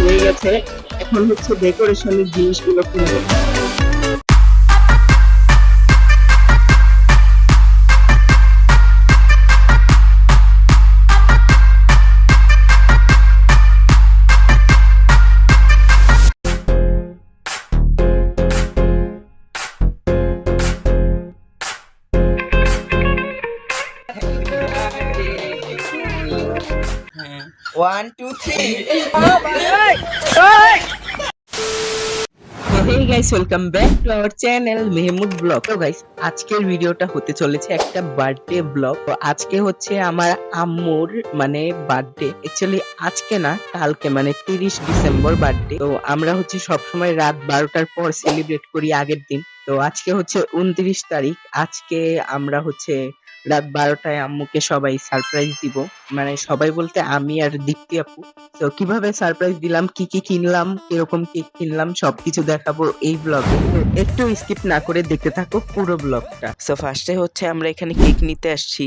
হয়ে গেছে, এখন হচ্ছে ডেকোরেশনের জিনিসগুলো কিনবো। One two three. Hey guys, welcome back to our channel Mehmood vlog. তো গাইস, আজকের ভিডিওটা হতে চলেছে একটা বার্থডে ব্লগ। তো আজকে হচ্ছে আমার আম্মুর মানে বার্থডে। অ্যাকচুয়ালি আজকে না, কালকে মানে 30 ডিসেম্বর বার্থডে। তো আমরা হচ্ছে সবসময় রাত 12টার পর সেলিব্রেট করি আগের দিন। তো আজকে হচ্ছে 29 তারিখ। আজকে আমরা হচ্ছে রাত 12টায় আম্মুকে সবাই সারপ্রাইজ দিব। মানে সবাই বলতে আমি আর দীপ্তি আপু। তো কিভাবে সারপ্রাইজ দিলাম, কি কি কিনলাম, কিরকম কেক কিনলাম, সবকিছু দেখাবো এই ব্লগে। একটু স্কিপ না করে দেখতে থাকো পুরো ব্লগটা। সো ফার্স্টে হচ্ছে আমরা এখানে কেক নিতে আসছি।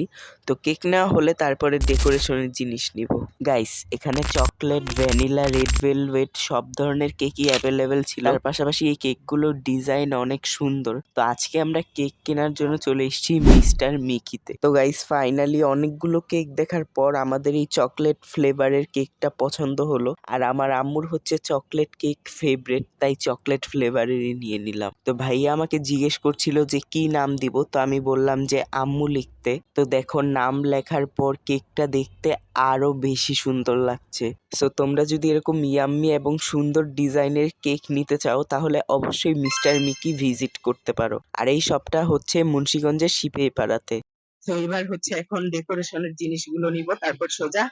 তো কেক নেওয়া হলে তারপরে ডেকোরেশনের জিনিস নিব। গাইস, এখানে চকলেট, ভ্যানিলা, রেড ভেলভেট সব ধরনের কেকই অ্যাভেলেবেল ছিল। তার পাশাপাশি এই কেকগুলোর ডিজাইন অনেক সুন্দর। তো আজকে আমরা কেক কেনার জন্য চলে এসেছি মিস্টার মিকিতে। তো গাইস, ফাইনালি অনেকগুলো কেক দেখার পর আমাদের এই চকলেট ফ্লেভারের কেকটা পছন্দ হলো। আর আমার আম্মুর হচ্ছে চকলেট কেক ফেভারিট, তাই চকলেট ফ্লেভারেরই নিয়ে নিলাম। তো ভাইয়া আমাকে জিজ্ঞেস করছিল যে কি নাম দিব, তো আমি বললাম যে আম্মু লিখতে। তো দেখো, নাম লেখার পর কেকটা দেখতে আরো বেশি সুন্দর লাগছে। সো তোমরা যদি এরকম ইয়াম্মি এবং সুন্দর ডিজাইনের কেক নিতে চাও তাহলে অবশ্যই মিস্টার মিকি ভিজিট করতে পারো। আর এই শপটা হচ্ছে মুন্সিগঞ্জের শিপেইপাড়াতে। তো এবার হচ্ছে এখন ডেকোরেশনের জিনিসগুলো নিব, তারপর সোজা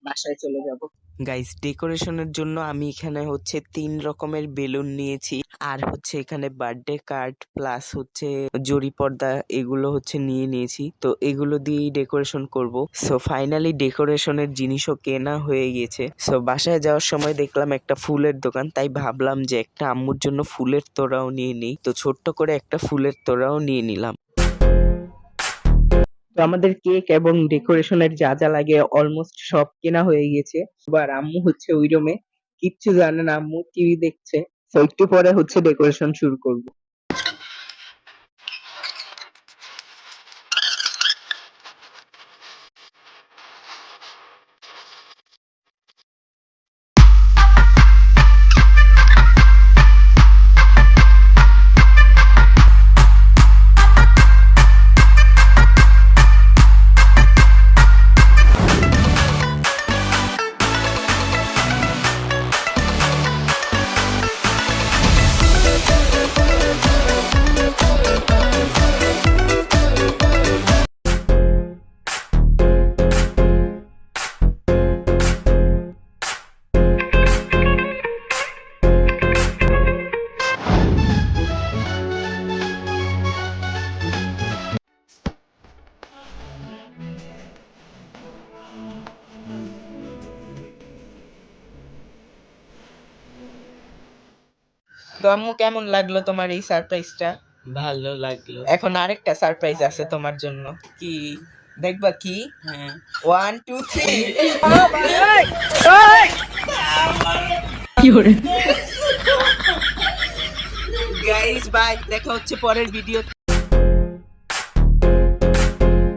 বাসায় চলে যাব। গাইস, ডেকোরেশনের জন্য আমি এখানে হচ্ছে 3 রকমের বেলুন নিয়েছি। আর হচ্ছে এখানে বার্থডে কার্ড প্লাস হচ্ছে জরি পর্দা, এগুলো হচ্ছে নিয়ে নিয়েছি। তো এগুলো দিয়েই ডেকোরেশন করব। সো ফাইনালি ডেকোরেশনের জিনিসও কেনা হয়ে গেছে। সো বাসায় যাওয়ার সময় দেখলাম একটা ফুলের দোকান, তাই ভাবলাম যে একটা আম্মুর জন্য ফুলের তোড়াও নিয়ে নিই। তো ছোট্ট করে একটা ফুলের তোড়াও নিয়ে নিলাম। তো আমাদের কেক এবং ডেকোরেশনের যা যা লাগে অলমোস্ট সব কেনা হয়ে গেছে। এবার আম্মু হচ্ছে ওই রুমে কিচ্ছু জানে না, আম্মু টিভি দেখছে। তো একটু পরে হচ্ছে ডেকোরেশন শুরু করব। তো আম্মু, কেমন লাগলো তোমার এই সারপ্রাইজটা? ভালো লাগলো। এখন আরেকটা সারপ্রাইজ আছে তোমার জন্য। কি? দেখবা কি? হ্যাঁ। 1 2 3। গাইস বাই, দেখা হচ্ছে পরের ভিডিও।